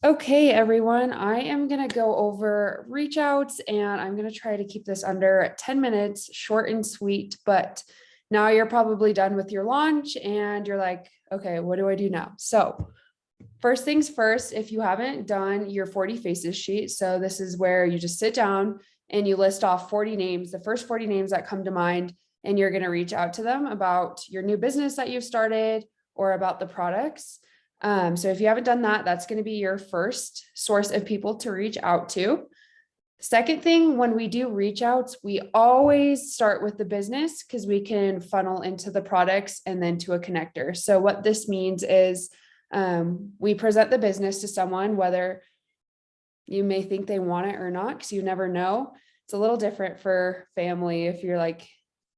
Okay, everyone, I am going to go over reach outs and I'm going to try to keep this under 10 minutes, short and sweet. But now you're probably done with your launch and you're like, okay, what do I do now? So, first things first, if you haven't done your 40 faces sheet, so this is where you just sit down and you list off 40 names, the first 40 names that come to mind, and you're going to reach out to them about your new business that you've started or about the products. So if you haven't done that, that's going to be your first source of people to reach out to. Second thing, when we do reach outs, we always start with the business because we can funnel into the products and then to a connector. So what this means is we present the business to someone, whether you may think they want it or not, because you never know. It's a little different for family. If you're like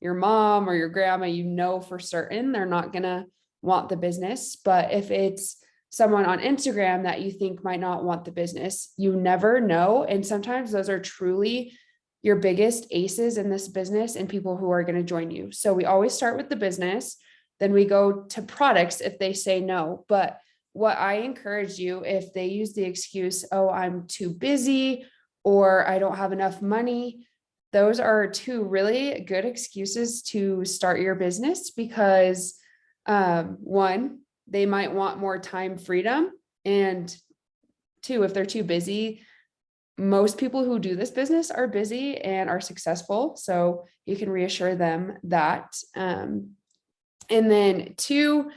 your mom or your grandma, you know for certain they're not going to want the business. But if it's someone on Instagram that you think might not want the business, you never know. And sometimes those are truly your biggest aces in this business and people who are going to join you. So we always start with the business, then we go to products if they say no. But what I encourage you, if they use the excuse, oh, I'm too busy or I don't have enough money, those are two really good excuses to start your business because one, they might want more time freedom. And two, if they're too busy, most people who do this business are busy and are successful. So you can reassure them that. And then two,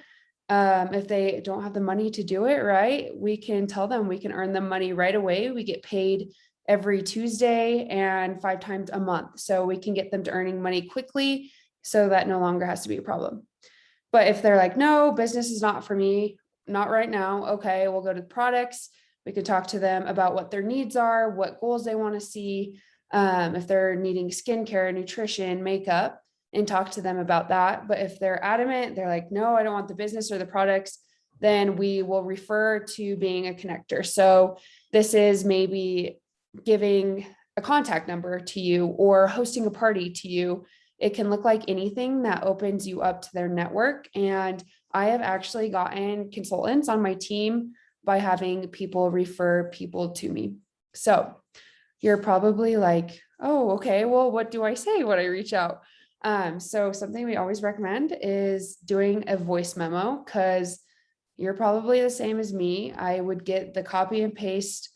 if they don't have the money to do it, right, we can tell them we can earn them money right away. We get paid every Tuesday and 5 times a month. So we can get them to earning money quickly so that no longer has to be a problem. But if they're like, no, business is not for me, not right now. Okay, we'll go to the products. We could talk to them about what their needs are, what goals they want to see, if they're needing skincare, nutrition, makeup, and talk to them about that. But if they're adamant, they're like, no, I don't want the business or the products, then we will refer to being a connector. So this is maybe giving a contact number to you or hosting a party to you. It can look like anything that opens you up to their network. And I have actually gotten consultants on my team by having people refer people to me. So you're probably like, oh, okay, well, what do I say when I reach out? So something we always recommend is doing a voice memo because you're probably the same as me. I would get the copy and paste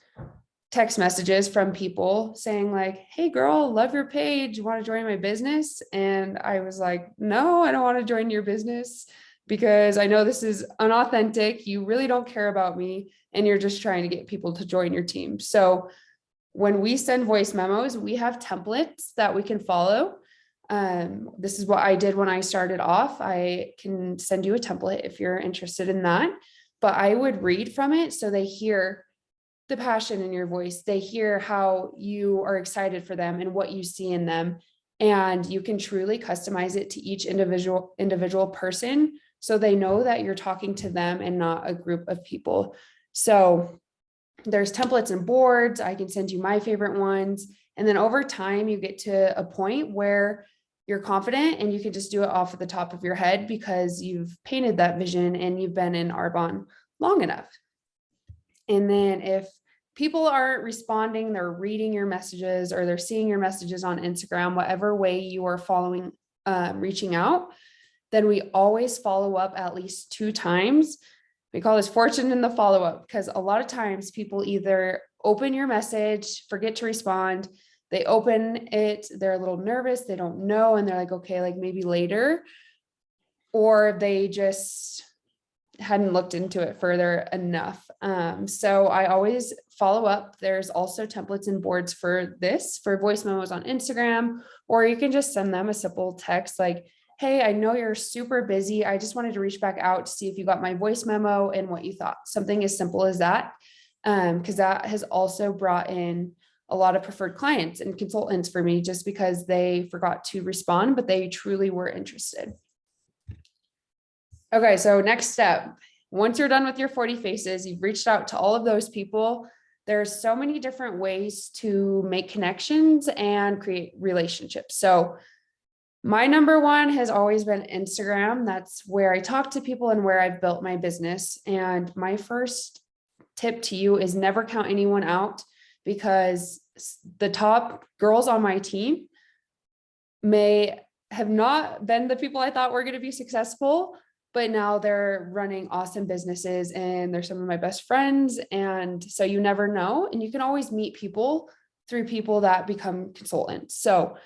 text messages from people saying like, hey girl, love your page. Want to join my business? And I was like, no, I don't want to join your business because I know this is unauthentic. You really don't care about me and you're just trying to get people to join your team. So when we send voice memos, we have templates that we can follow. This is what I did when I started off. I can send you a template if you're interested in that, but I would read from it so they hear the passion in your voice. They hear how you are excited for them and what you see in them. And you can truly customize it to each individual person so they know that you're talking to them and not a group of people. So there's templates and boards. I can send you my favorite ones. And then over time, you get to a point where you're confident and you can just do it off of the top of your head because you've painted that vision and you've been in Arbonne long enough. And then if people aren't responding, they're reading your messages or they're seeing your messages on Instagram, whatever way you are following, reaching out, then we always follow up at least 2 times. We call this fortune in the follow-up because a lot of times people either open your message, forget to respond, they open it, they're a little nervous, they don't know, and they're like, okay, like maybe later, or they just hadn't looked into it further enough. So I always follow up. There's also templates and boards for this, for voice memos on Instagram, or you can just send them a simple text like, hey, I know you're super busy. I just wanted to reach back out to see if you got my voice memo and what you thought. Something as simple as that, because that has also brought in a lot of preferred clients and consultants for me just because they forgot to respond, but they truly were interested. Okay, so next step, once you're done with your 40 faces, you've reached out to all of those people. There's so many different ways to make connections and create relationships. So my number one has always been Instagram. That's where I talk to people and where I've built my business. And my first tip to you is never count anyone out, because the top girls on my team may have not been the people I thought were going to be successful, but now they're running awesome businesses and they're some of my best friends. And so you never know. And you can always meet people through people that become consultants. So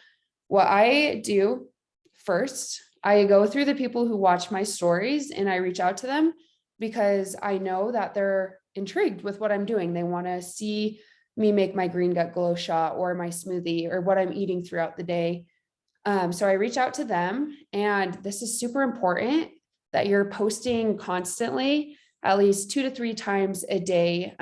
what I do first, I go through the people who watch my stories and I reach out to them because I know that they're intrigued with what I'm doing. They want to see me make my green gut glow shot or my smoothie or what I'm eating throughout the day. So I reach out to them, and this is super important that you're posting constantly, at least 2 to 3 times a day.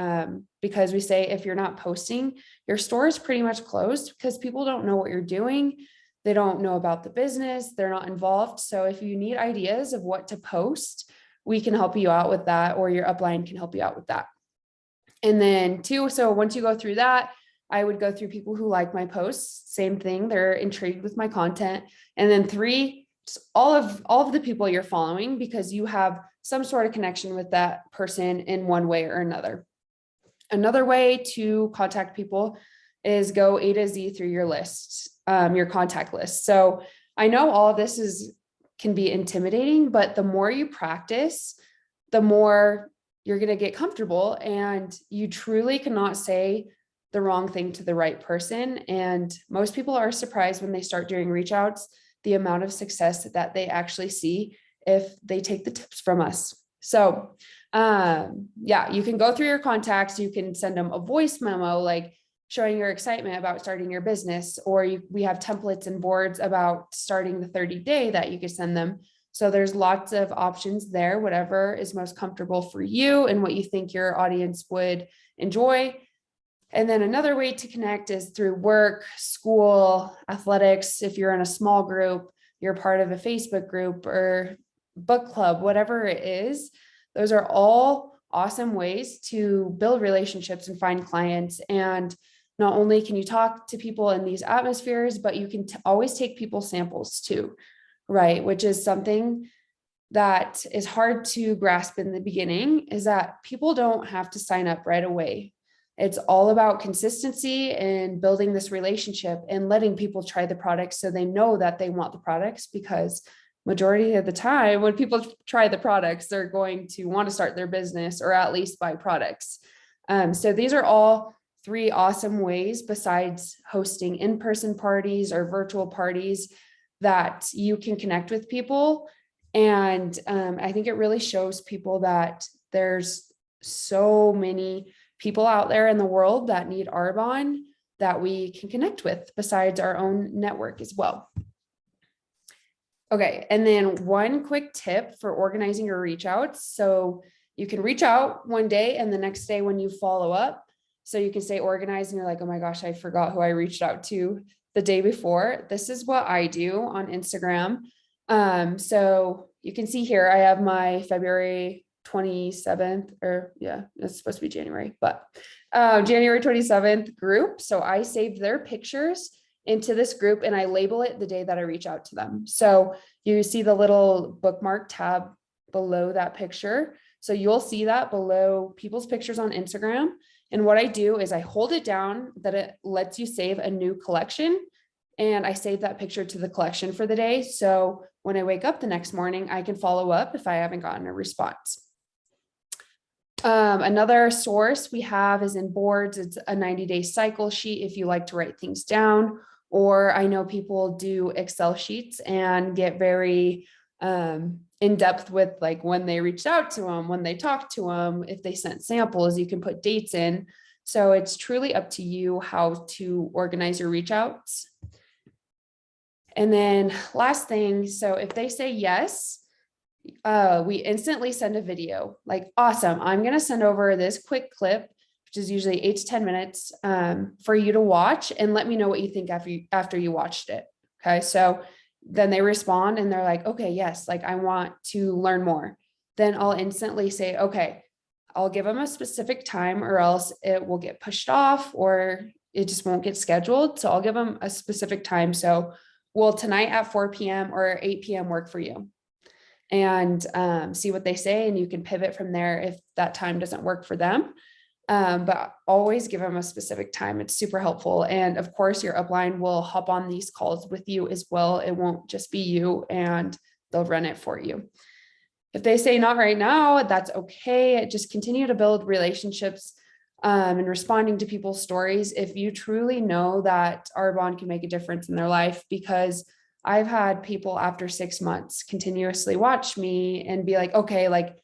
Because we say, if you're not posting, your store is pretty much closed because people don't know what you're doing. They don't know about the business. They're not involved. So if you need ideas of what to post, we can help you out with that, or your upline can help you out with that. And then 2, so once you go through that, I would go through people who like my posts, same thing, they're intrigued with my content. And then 3, just all of the people you're following, because you have some sort of connection with that person in one way or another. Another way to contact people is go A to Z through your list, your contact list. So I know all of this can be intimidating, but the more you practice, the more you're going to get comfortable, and you truly cannot say the wrong thing to the right person. And most people are surprised when they start doing reach outs, the amount of success that they actually see if they take the tips from us. So yeah, you can go through your contacts, you can send them a voice memo, like showing your excitement about starting your business, or we have templates and boards about starting the 30-day that you could send them. So there's lots of options there, whatever is most comfortable for you and what you think your audience would enjoy. And then another way to connect is through work, school, athletics. If you're in a small group, you're part of a Facebook group or book club, whatever it is, those are all awesome ways to build relationships and find clients. And not only can you talk to people in these atmospheres, but you can always take people samples too, right? Which is something that is hard to grasp in the beginning, is that people don't have to sign up right away. It's all about consistency and building this relationship and letting people try the products so they know that they want the products, because majority of the time when people try the products, they're going to want to start their business or at least buy products. So these are all 3 awesome ways, besides hosting in-person parties or virtual parties, that you can connect with people. And I think it really shows people that there's so many people out there in the world that need Arbonne that we can connect with besides our own network as well. Okay. And then one quick tip for organizing your reach outs. So you can reach out one day and the next day when you follow up, so you can stay organized and you're like, oh my gosh, I forgot who I reached out to the day before. This is what I do on Instagram. So you can see here, I have my February 27th, or yeah, it's supposed to be January, but January 27th group. So I saved their pictures into this group and I label it the day that I reach out to them. So you see the little bookmark tab below that picture. So you'll see that below people's pictures on Instagram. And what I do is I hold it down that it lets you save a new collection, and I save that picture to the collection for the day. So when I wake up the next morning, I can follow up if I haven't gotten a response. Another source we have is in boards. It's a 90-day cycle sheet if you like to write things down, or I know people do Excel sheets and get very in depth with like when they reached out to them, when they talked to them, if they sent samples, you can put dates in. So it's truly up to you how to organize your reach outs. And then last thing, so if they say yes, we instantly send a video, like, awesome, I'm going to send over this quick clip, which is usually 8 to 10 minutes for you to watch and let me know what you think after you watched it. Okay. So then they respond and they're like, okay, yes, like I want to learn more. Then I'll instantly say, okay, I'll give them a specific time or else it will get pushed off or it just won't get scheduled. So I'll give them a specific time. So will tonight at 4 p.m. or 8 p.m. work for you? And see what they say. And you can pivot from there if that time doesn't work for them. But always give them a specific time. It's super helpful. And of course, your upline will hop on these calls with you as well. It won't just be you, and they'll run it for you. If they say not right now, that's okay. Just continue to build relationships and responding to people's stories. If you truly know that Arbonne can make a difference in their life, because I've had people after 6 months continuously watch me and be like, okay, like,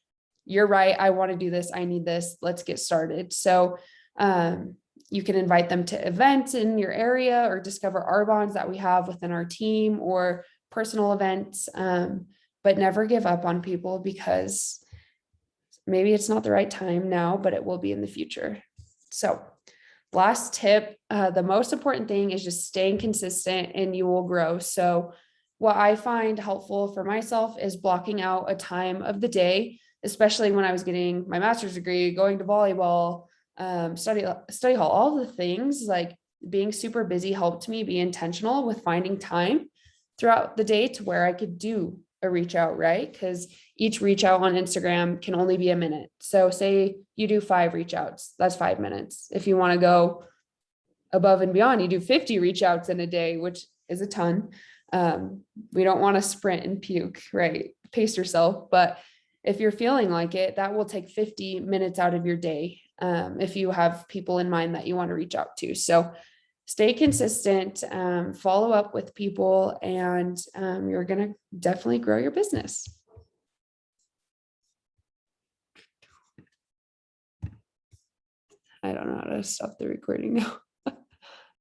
you're right. I want to do this. I need this. Let's get started. So you can invite them to events in your area or discover Arbonnes that we have within our team or personal events. But never give up on people, because maybe it's not the right time now, but it will be in the future. So last tip, the most important thing is just staying consistent and you will grow. So what I find helpful for myself is blocking out a time of the day, especially when I was getting my master's degree, going to volleyball, study hall, all the things. Like, being super busy helped me be intentional with finding time throughout the day to where I could do a reach out, right? Because each reach out on Instagram can only be a minute. So say you do 5 reach outs, that's 5 minutes. If you want to go above and beyond, you do 50 reach outs in a day, which is a ton. We don't want to sprint and puke, right? Pace yourself. But if you're feeling like it, that will take 50 minutes out of your day. If you have people in mind that you want to reach out to. So stay consistent, follow up with people, and you're going to definitely grow your business. I don't know how to stop the recording now.